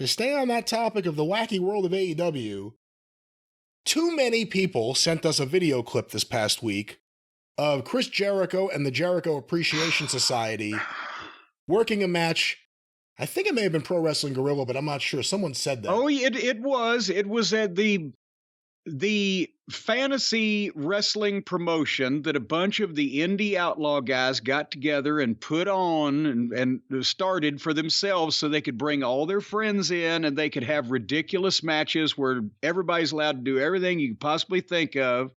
to stay on that topic of the wacky world of AEW, too many people sent us a video clip this past week of Chris Jericho and the Jericho Appreciation Society working a match. I think it may have been Pro Wrestling Guerrilla, but I'm not sure. Someone said that. Oh, it was. It was at the fantasy wrestling promotion that a bunch of the indie outlaw guys got together and put on and started for themselves so they could bring all their friends in and they could have ridiculous matches where everybody's allowed to do everything you could possibly think of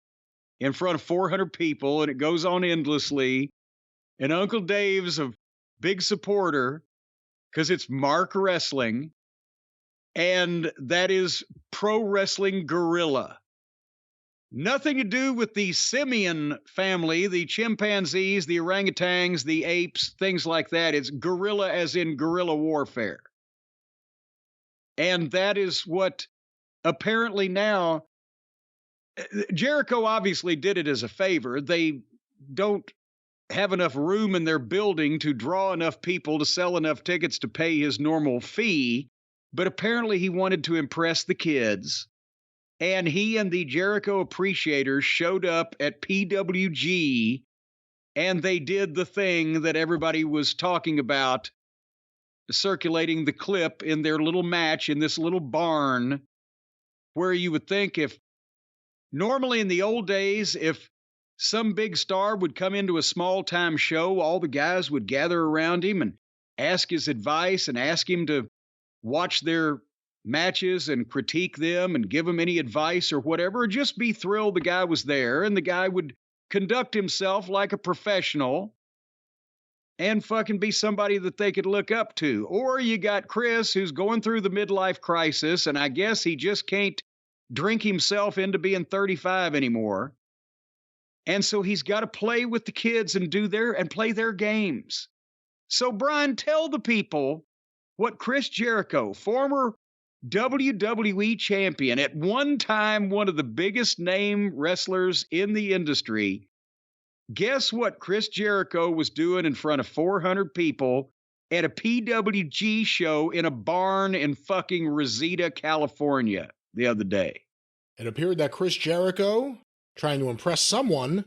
in front of 400 people, and it goes on endlessly. And Uncle Dave's a big supporter because it's Mark Wrestling, and that is Pro Wrestling Guerrilla. Nothing to do with the simian family, the chimpanzees, the orangutans, the apes, things like that. It's guerrilla as in guerrilla warfare. And that is what apparently now, Jericho obviously did it as a favor. They don't have enough room in their building to draw enough people to sell enough tickets to pay his normal fee. But apparently he wanted to impress the kids. And he and the Jericho Appreciators showed up at PWG, and they did the thing that everybody was talking about, circulating the clip in their little match in this little barn, where you would think if normally in the old days, if some big star would come into a small-time show, all the guys would gather around him and ask his advice and ask him to watch their matches and critique them and give them any advice or whatever, or just be thrilled the guy was there, and the guy would conduct himself like a professional and fucking be somebody that they could look up to. Or you got Chris, who's going through the midlife crisis, and I guess he just can't drink himself into being 35 anymore. And so he's got to play with the kids and play their games. So Brian, tell the people what Chris Jericho, former WWE champion, at one time one of the biggest name wrestlers in the industry, guess what Chris Jericho was doing in front of 400 people at a PWG show in a barn in fucking Reseda, California the other day? It appeared that Chris Jericho, trying to impress someone,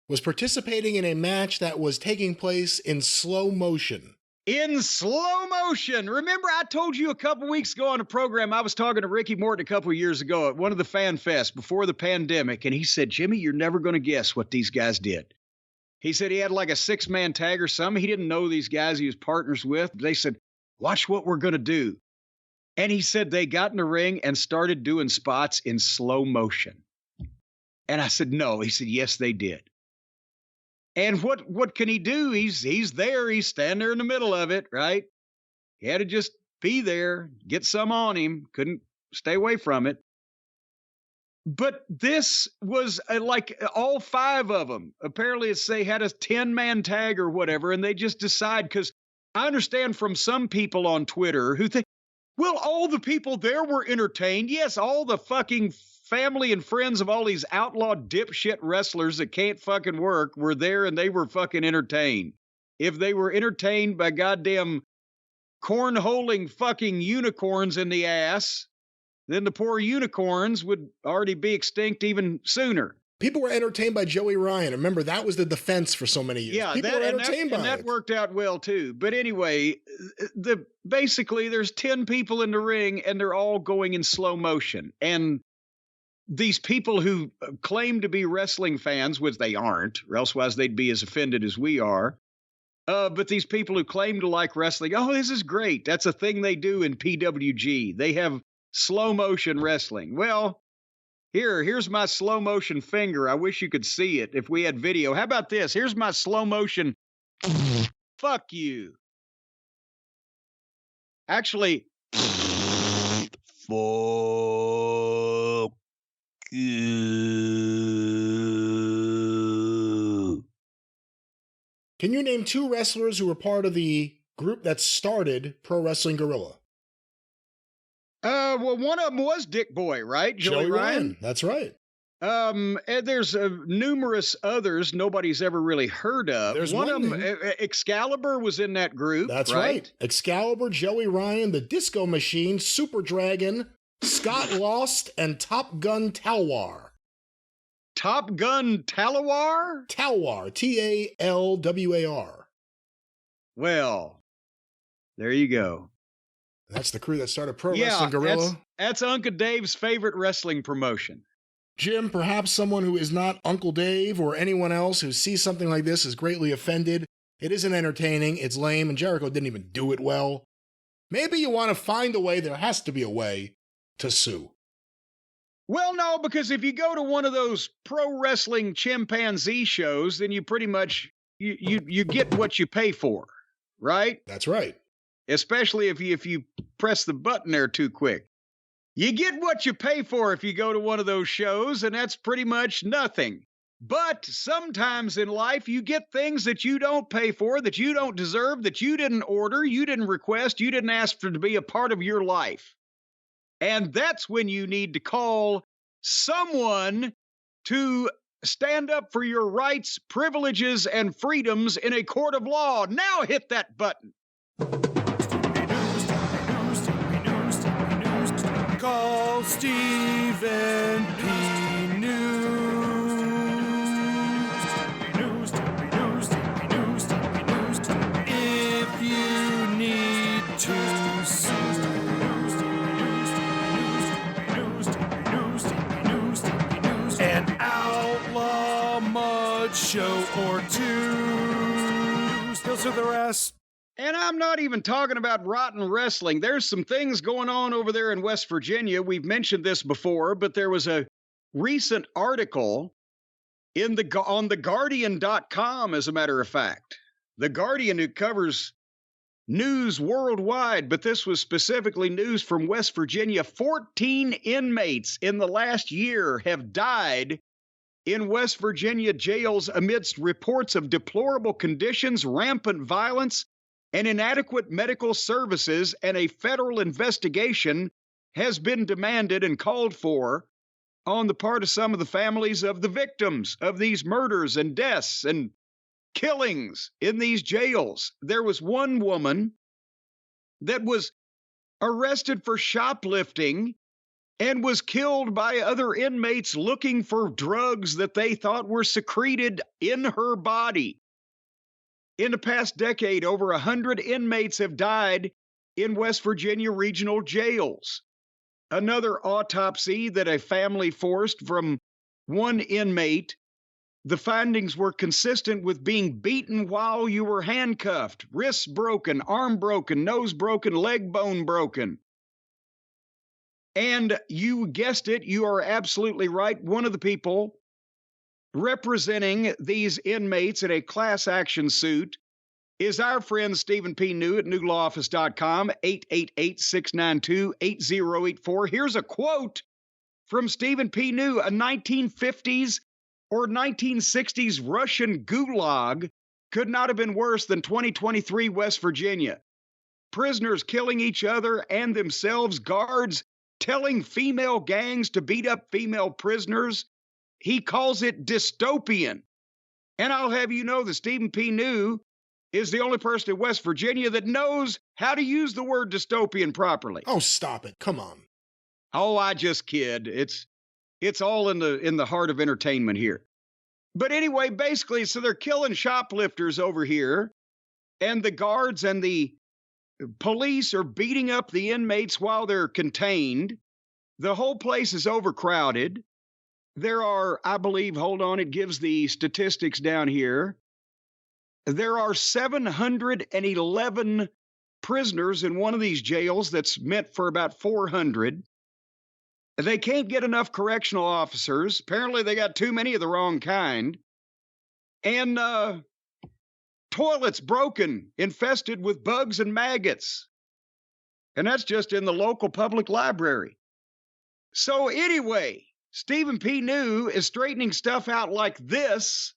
was participating in a match that was taking place in slow motion. In slow motion. Remember, I told you a couple weeks ago on a program, I was talking to Ricky Morton a couple of years ago at one of the fan fests before the pandemic, and he said, Jimmy, you're never going to guess what these guys did. He said he had like a 6-man tag or something. He didn't know these guys he was partners with. They said, watch what we're going to do. And he said they got in the ring and started doing spots in slow motion. And I said, no. He said, yes, they did. And what can he do? He's there. He's standing there in the middle of it, right? He had to just be there, get some on him. Couldn't stay away from it. But this was like all 5 of them. Apparently, they had a 10-man tag or whatever, and they just decide, because I understand from some people on Twitter who think, well, all the people there were entertained. Yes, all the fucking family and friends of all these outlaw dipshit wrestlers that can't fucking work were there, and they were fucking entertained. If they were entertained by goddamn cornholing fucking unicorns in the ass, then the poor unicorns would already be extinct even sooner. People were entertained by Joey Ryan. Remember, that was the defense for so many years. Yeah, people were entertained by it. And that worked out well, too. But anyway, basically, there's 10 people in the ring, and they're all going in slow motion. And these people who claim to be wrestling fans, which they aren't, or elsewise they'd be as offended as we are. But these people who claim to like wrestling, oh, this is great. That's a thing they do in PWG. They have slow motion wrestling. Well, here's my slow motion finger. I wish you could see it if we had video. How about this? Here's my slow motion. Fuck you. Actually, fuck you. Can you name 2 wrestlers who were part of the group that started Pro Wrestling Guerrilla? Well, one of them was Dick Boy, right? Joey Ryan. That's right. And there's numerous others nobody's ever really heard of. There's One of one them, name. Excalibur, was in that group. That's right. Excalibur, Joey Ryan, the Disco Machine, Super Dragon, Scott Lost, and Top Gun Talwar. Top Gun Talwar? Talwar, Talwar. Well, there you go. That's the crew that started Pro Wrestling Guerrilla. That's Uncle Dave's favorite wrestling promotion. Jim, perhaps someone who is not Uncle Dave or anyone else who sees something like this is greatly offended. It isn't entertaining, it's lame, and Jericho didn't even do it well. Maybe you want to find a way, there has to be a way, to sue. Well, no, because if you go to one of those pro wrestling chimpanzee shows, then you pretty much, you get what you pay for, right? That's right. Especially if you press the button there too quick. You get what you pay for if you go to one of those shows, and that's pretty much nothing. But sometimes in life, you get things that you don't pay for, that you don't deserve, that you didn't order, you didn't request, you didn't ask for to be a part of your life. And that's when you need to call someone to stand up for your rights, privileges, and freedoms in a court of law. Now hit that button. Call Stephen P. News. If you need to sue. An outlaw mud show or two. Still to the rest. And I'm not even talking about rotten wrestling. There's some things going on over there in West Virginia. We've mentioned this before, but there was a recent article on theguardian.com, as a matter of fact. The Guardian, who covers news worldwide, but this was specifically news from West Virginia. 14 inmates in the last year have died in West Virginia jails amidst reports of deplorable conditions, rampant violence, and inadequate medical services, and a federal investigation has been demanded and called for on the part of some of the families of the victims of these murders and deaths and killings in these jails. There was one woman that was arrested for shoplifting and was killed by other inmates looking for drugs that they thought were secreted in her body. In the past decade, over 100 inmates have died in West Virginia regional jails. Another autopsy that a family forced from one inmate, the findings were consistent with being beaten while you were handcuffed, wrists broken, arm broken, nose broken, leg bone broken. And you guessed it, you are absolutely right. One of the people representing these inmates in a class action suit is our friend Stephen P. New at newlawoffice.com, 888-692-8084. Here's a quote from Stephen P. New. A 1950s or 1960s Russian gulag could not have been worse than 2023 West Virginia. Prisoners killing each other and themselves, guards telling female gangs to beat up female prisoners. He calls it dystopian. And I'll have you know that Stephen P. New is the only person in West Virginia that knows how to use the word dystopian properly. Oh, stop it. Come on. Oh, I just kid. It's all in the heart of entertainment here. But anyway, basically, so they're killing shoplifters over here, and the guards and the police are beating up the inmates while they're contained. The whole place is overcrowded. There are, I believe, hold on, it gives the statistics down here. There are 711 prisoners in one of these jails that's meant for about 400. They can't get enough correctional officers. Apparently, they got too many of the wrong kind. And toilets broken, infested with bugs and maggots. And that's just in the local public library. So anyway, Stephen P. New is straightening stuff out like this,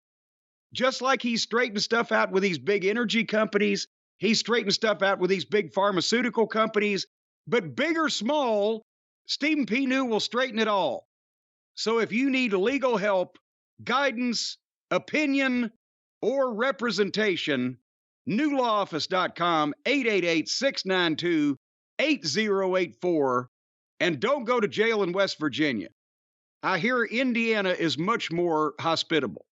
just like he's straightened stuff out with these big energy companies. He's straightened stuff out with these big pharmaceutical companies. But big or small, Stephen P. New will straighten it all. So if you need legal help, guidance, opinion, or representation, newlawoffice.com, 888-692-8084, and don't go to jail in West Virginia. I hear Indiana is much more hospitable.